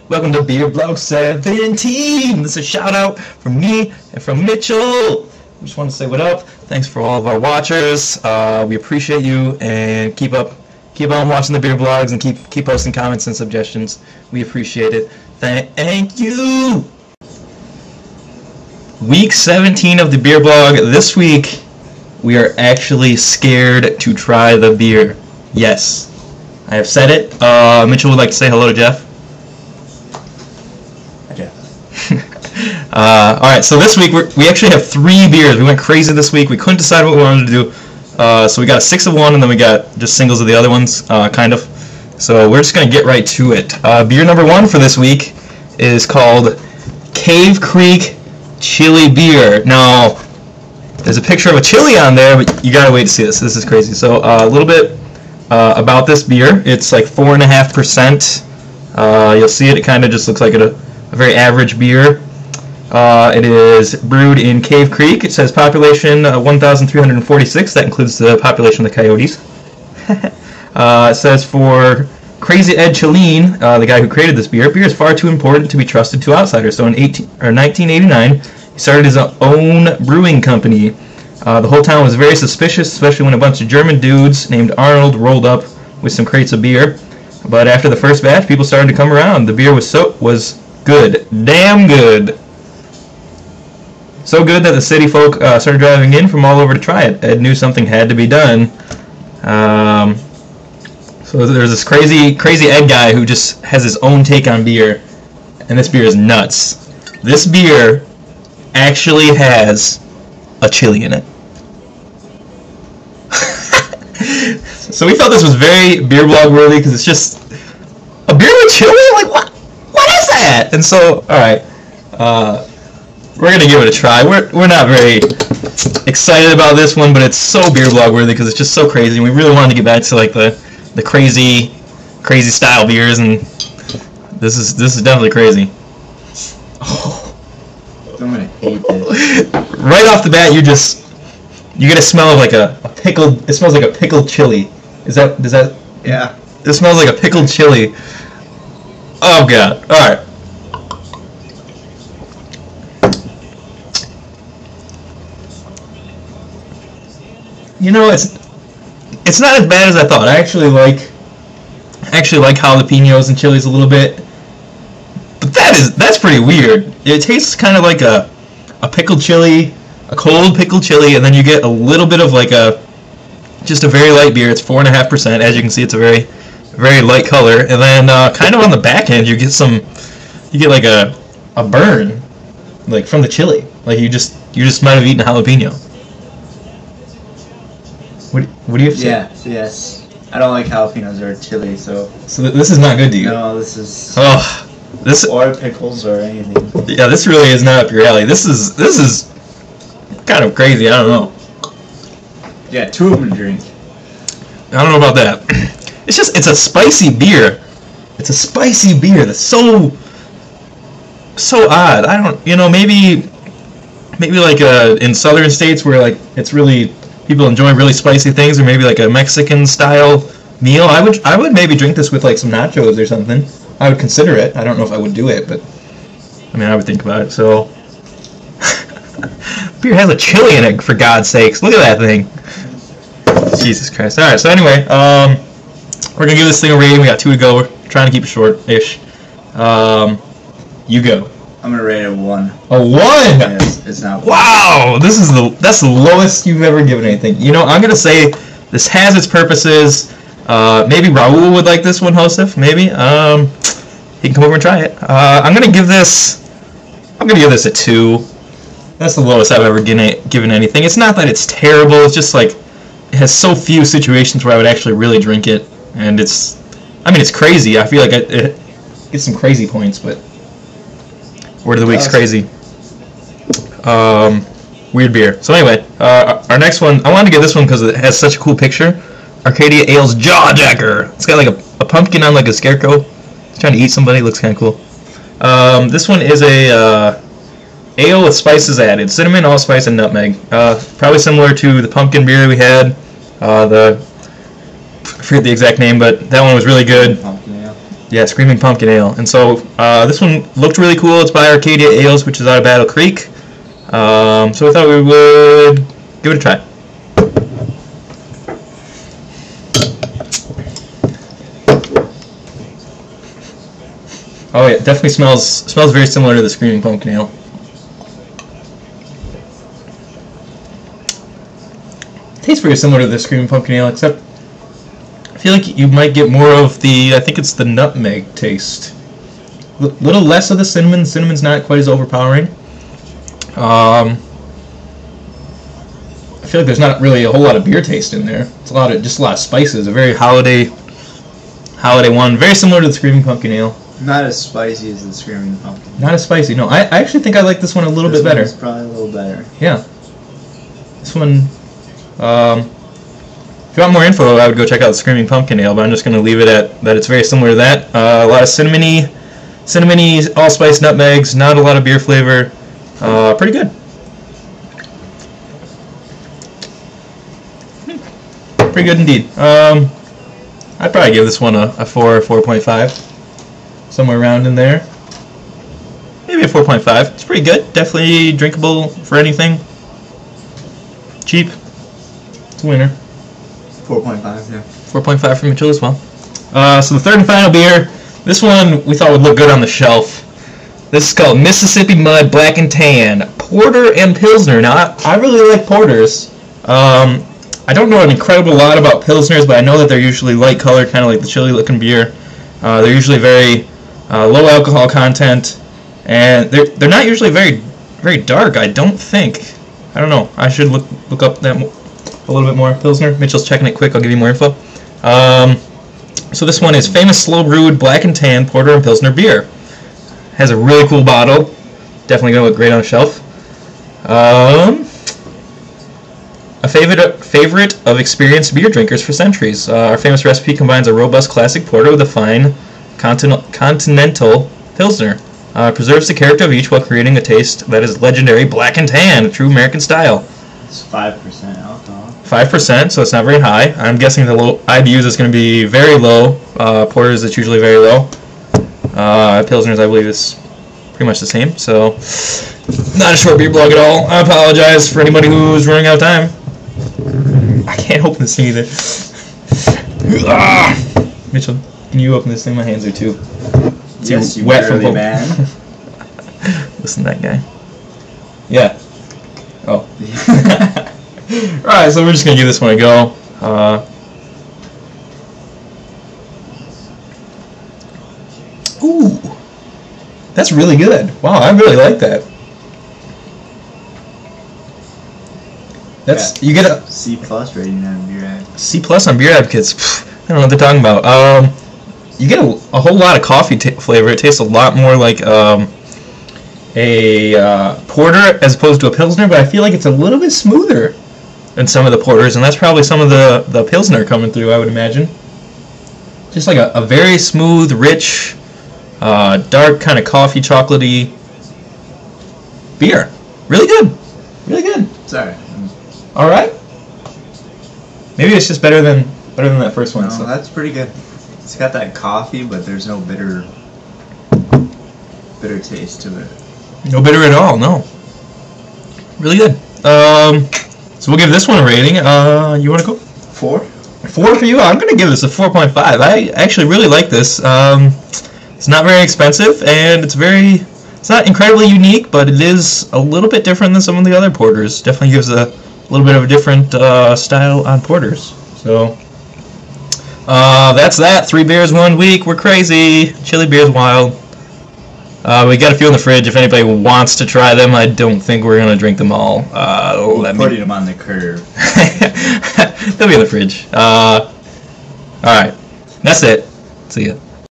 Welcome to Beer Blog 17. This is a shout out from me and from Mitchell. I just want to say what up. Thanks for all of our watchers. We appreciate you, and keep on watching the beer blogs and keep posting comments and suggestions. We appreciate it. Thank you. Week 17 of the beer blog. This week we are actually scared to try the beer. Yes, I have said it. Mitchell would like to say hello to Jeff. Alright, so this week we actually have 3 beers. We went crazy this week. We couldn't decide what we wanted to do. So we got a 6 of one, and then we got just singles of the other ones, kind of. So we're just going to get right to it. Beer number 1 for this week is called Cave Creek Chili Beer. Now, there's a picture of a chili on there, but you got to wait to see this. This is crazy. So a little bit about this beer. It's like 4.5%. You'll see it. It kind of just looks like a very average beer. It is brewed in Cave Creek. It says population 1,346. That includes the population of the coyotes. It says for Crazy Ed Chileen, the guy who created this beer is far too important to be trusted to outsiders. So in 1989, he started his own brewing company. The whole town was very suspicious, especially when a bunch of German dudes named Arnold rolled up with some crates of beer. But after the first batch, people started to come around. The beer was good. Damn good. So good that the city folk started driving in from all over to try it. Ed knew something had to be done. So there's this crazy Ed guy who just has his own take on beer, and this beer is nuts. This beer actually has a chili in it. So we felt this was very beer blog worthy because it's just a beer with chili? Like, what is that? And so, alright, we're going to give it a try. We're not very excited about this one, but it's so beer blog worthy because it's just so crazy, and we really wanted to get back to like the crazy style beers, and this is definitely crazy. Oh. I'm gonna hate this. Right off the bat, you get a smell of like a pickled. It smells like a pickled chili. Does that? Yeah. It smells like a pickled chili. Oh god. All right. You know, it's not as bad as I thought. I actually like jalapenos and chilies a little bit, but that's pretty weird. It tastes kind of like a pickled chili, a cold pickled chili, and then you get a little bit of like just a very light beer. It's 4.5%. As you can see, it's a very light color, and then kind of on the back end you get like a burn, like from the chili. Like you just might have eaten a jalapeno. What do you have to say? Yes. I don't like jalapenos or chili, so this is not good to you. No, this is. Oh, this or pickles or anything. Yeah, this really is not up your alley. This is kind of crazy. I don't know. Yeah, 2 of them to drink. I don't know about that. It's a spicy beer. It's a spicy beer that's so odd. I don't, maybe like in southern states where like it's really people enjoy really spicy things, or maybe like a Mexican style meal. I would maybe drink this with like some nachos or something. I would consider it. I don't know if I would do it, but I mean I would think about it. So beer has a chili in it, for God's sakes. Look at that thing. Jesus Christ. Alright, so anyway, we're gonna give this thing a rating. We got 2 to go. We're trying to keep it short-ish. You go. I'm gonna rate it a 1. A 1? Yes, it's not. Wow, that's the lowest you've ever given anything. You know, I'm gonna say this has its purposes. Maybe Raul would like this one, Joseph. Maybe. He can come over and try it. I'm gonna give this a 2. That's the lowest I've ever given anything. It's not that it's terrible. It's just like it has so few situations where I would actually really drink it, and it's crazy. I feel like it gets some crazy points, but. Word of the week's crazy. Weird beer. So anyway, our next one, I wanted to get this one because it has such a cool picture. Arcadia Ale's Jawjacker. It's got like a pumpkin on like a scarecrow. It's trying to eat somebody. Looks kind of cool. This one is a ale with spices added. Cinnamon, allspice, and nutmeg. Probably similar to the pumpkin beer we had. I forget the exact name, but that one was really good. Pumpkin ale. Yeah, Screaming Pumpkin Ale. And so this one looked really cool. It's by Arcadia Ales, which is out of Battle Creek. So we thought we would give it a try. Oh yeah, it definitely smells very similar to the Screaming Pumpkin Ale. Tastes very similar to the Screaming Pumpkin Ale, except I feel like you might get more of the, I think it's the nutmeg taste. A little less of the cinnamon. Cinnamon's not quite as overpowering. I feel like there's not really a whole lot of beer taste in there. It's just a lot of spices. A very holiday one. Very similar to the Screaming Pumpkin Ale. Not as spicy as the Screaming Pumpkin. Not as spicy. No, I actually think I like this one a little bit better. This one's probably a little better. Yeah. This one. If you want more info, I would go check out the Screaming Pumpkin Ale, but I'm just going to leave it at that. It's very similar to that. A lot of cinnamony, allspice nutmegs. Not a lot of beer flavor. Pretty good. Pretty good indeed. I'd probably give this one a 4 or 4.5. Somewhere around in there. Maybe a 4.5. It's pretty good. Definitely drinkable for anything. Cheap. It's a winner. 4.5, yeah. 4.5 for Mitchell as well. So the third and final beer. This one we thought would look good on the shelf. This is called Mississippi Mud Black and Tan Porter and Pilsner. Now, I really like porters. I don't know an incredible lot about Pilsners, but I know that they're usually light colored, kind of like the chili-looking beer. They're usually very low alcohol content, and they're not usually very dark. I don't think. I don't know. I should look up that a little bit more. Pilsner. Mitchell's checking it quick. I'll give you more info. So this one is Famous Slow Brewed Black and Tan Porter and Pilsner beer. Has a really cool bottle. Definitely gonna look great on the shelf. A favorite of experienced beer drinkers for centuries. Our famous recipe combines a robust classic porter with a fine continental Pilsner. Preserves the character of each while creating a taste that is legendary black and tan, true American style. It's 5% alcohol. 5%, so it's not very high. I'm guessing the low IBUs is going to be very low. Porters, it's usually very low. Pilsners, I believe, is pretty much the same. So, not a short beer blog at all. I apologize for anybody who's running out of time. I can't open this thing either. Mitchell, can you open this thing? My hands are too. Yes, you wet from barely, man. Listen to that guy. Yeah. Oh. Alright, so we're just going to give this one a go. Ooh. That's really good. Wow, I really like that. That's you get a C+ rating on Beer Advocates. C+ on Beer Advocates. Pfft, I don't know what they're talking about. You get a whole lot of coffee flavor. It tastes a lot more like a porter as opposed to a Pilsner, but I feel like it's a little bit smoother than some of the porters, and that's probably some of the Pilsner coming through, I would imagine. Just like a very smooth, rich, dark kind of coffee chocolatey beer. Really good. Really good. Sorry. All right. Maybe it's just better than that first one. No, So. that's pretty good. It's got that coffee, but there's no bitter taste to it. No bitter at all. No. Really good. So we'll give this one a rating. You want to go? 4? 4 for you? I'm going to give this a 4.5. I actually really like this. It's not very expensive, and it's not incredibly unique, but it is a little bit different than some of the other porters. Definitely gives a little bit of a different style on porters. So that's that. 3 beers 1 week. We're crazy. Chili beer's wild. We got a few in the fridge. If anybody wants to try them, I don't think we're going to drink them all. Putting them on the curve. They'll be in the fridge. Alright. That's it. See ya.